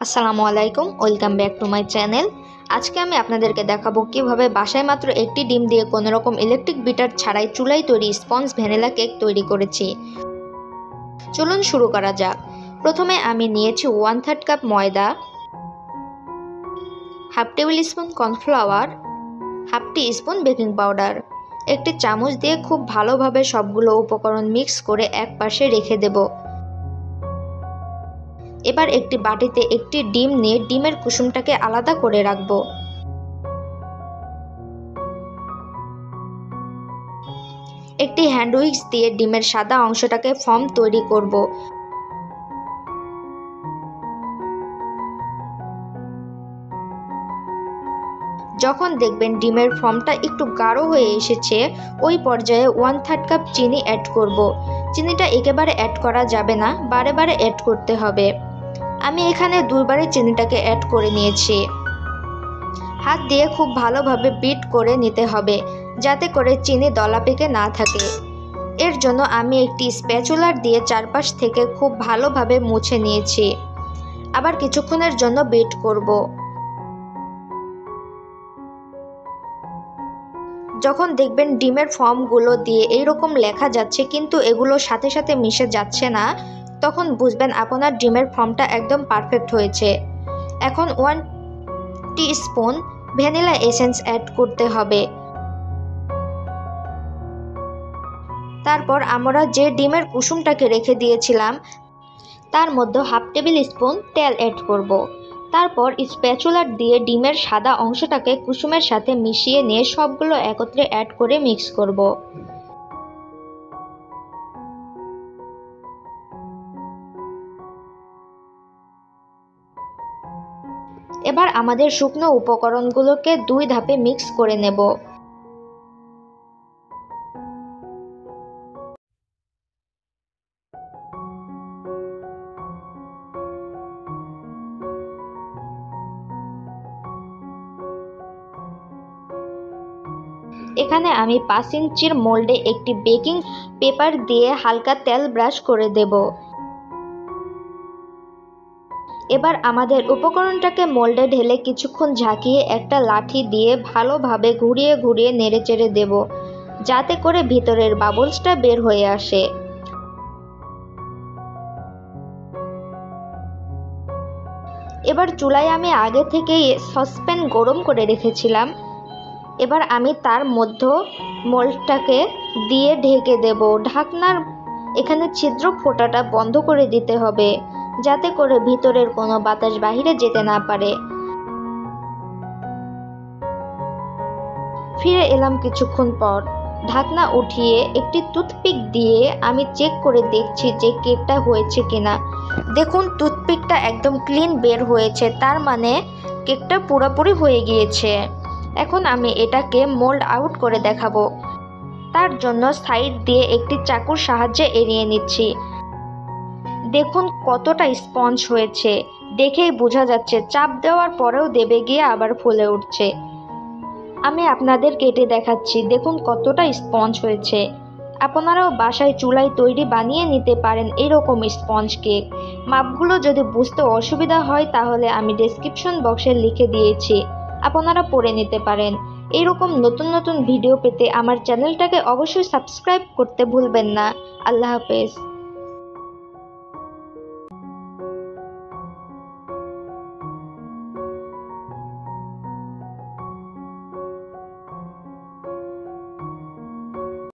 আসসালামু আলাইকুম, welcome back to my channel. আজকে আমি আপনাদেরকে দেখাবো কিভাবে বাসায় মাত্র একটি ডিম দিয়ে কোনো রকম ইলেকট্রিক বিটার ছাড়াই চুলায় তৈরি স্পঞ্জ ভ্যানিলা কেক তৈরি করেছি। চলুন শুরু করা যাক। প্রথমে আমি নিয়েছি 1/3 কাপ ময়দা, half table spoon cornflour, half tea spoon baking powder. একটি চামচ দিয়ে খুব ভালোভাবে সবগুলো উপকরণ মিক্স করে এক পাশে রেখে দেব। এবার একটি বাটিতে একটি ডিম নিয়ে ডিমের কুসুমটাকে আলাদা করে রাখব। একটি হ্যান্ড উইক্স দিয়ে ডিমের সাদা অংশটাকে ফর্ম তৈরি করব। যখন দেখবেন ডিমের ফর্মটা একটু গাঢ় হয়ে এসেছে, ওই পর্যায়ে 1/3 কাপ চিনি অ্যাড করব। চিনিটা একেবারে অ্যাড করা যাবে না, বারে বারে অ্যাড করতে হবে। আমি এখানে দুইবারে চিনিটাকে অ্যাড করে নিয়েছি। হাত দিয়ে খুব ভালোভাবে বিট করে নিতে হবে, যাতে করে চিনি দলা পেকে না থাকে। এর জন্য আমি একটি স্প্যাচুলার দিয়ে চারপাশ থেকে খুব ভালোভাবে মুছে নিয়েছি। আবার কিছুক্ষণের জন্য বিট করব। যখন দেখবেন ডিমের ফর্মগুলো দিয়ে এইরকম লেখা যাচ্ছে কিন্তু এগুলো সাথে সাথে মিশে যাচ্ছে না, তখন বুঝবেন আপনার ডিমের ফর্মটা একদম পারফেক্ট হয়েছে। এখন 1 টিস্পুন ভ্যানিলা এসেন্স অ্যাড করতে হবে। তারপর আমরা যে ডিমের কুসুমটাকে রেখে দিয়েছিলাম তার মধ্যে হাফ টেবিল স্পুন তেল অ্যাড করব। তারপর স্প্যাচুলার দিয়ে ডিমের সাদা অংশটাকে কুসুমের সাথে মিশিয়ে নিয়ে সবগুলো একত্রে অ্যাড করে মিক্স করব। এবার আমাদের শুকনো উপকরণগুলোকে 2 ধাপে মিক্স করে নেব। এখানে আমি 5 ইঞ্চির মোল্ডে একটি বেকিং পেপার দিয়ে হালকা তেল ব্রাশ করে দেব। এবার আমাদের উপকরণটাকে মোল্ডে ঢেলে কিছুক্ষণ ঝাঁকিয়ে একটা লাঠি দিয়ে ভালোভাবে ঘুরিয়ে ঘুরিয়ে নেড়েচেড়ে দেব, যাতে করে ভিতরের বাবলসটা বের হয়ে আসে। এবার চুলায় আমি আগে থেকেই সসপ্যান গরম করে রেখেছিলাম। এবার আমি তার মধ্যে মোল্ডটাকে দিয়ে ঢেকে দেব। ঢাকনার এখানে ছিদ্র ফোঁটাটা বন্ধ করে দিতে হবে, যাতে করে ভিতরের কোনো বাতাস বাহিরে যেতে না পারে। ফিরে এলাম কিছুক্ষণ পর। ঢাকনা উঠিয়ে একটি টুথপিক দিয়ে আমি চেক করে দেখছি যে কেকটা হয়েছে কিনা। দেখুন, টুথপিকটা একদম ক্লিন বের হয়েছে, তার মানে কেকটা পুরোপুরি হয়ে গিয়েছে। এখন আমি এটাকে মোল্ড আউট করে দেখাবো। তার জন্য সাইড দিয়ে একটি চাকুর সাহায্যে এড়িয়ে নিচ্ছি। দেখুন কতটা স্পঞ্জ হয়েছে, দেখেই বোঝা যাচ্ছে চাপ দেওয়ার পরেও দেবে গিয়ে আবার ফুলে উঠছে। আমি আপনাদের কেটে দেখাচ্ছি, দেখুন কতটা স্পঞ্জ হয়েছে। আপনারাও বাসায় চুলায় তৈরি বানিয়ে নিতে পারেন এরকম স্পঞ্জ কেক। মাপগুলো যদি বুঝতে অসুবিধা হয় তাহলে আমি ডেসক্রিপশন বক্সে লিখে দিয়েছি, আপনারা পড়ে নিতে পারেন। এইরকম নতুন নতুন ভিডিও পেতে আমার চ্যানেলটাকে অবশ্যই সাবস্ক্রাইব করতে ভুলবেন না। আল্লাহ হাফেজ।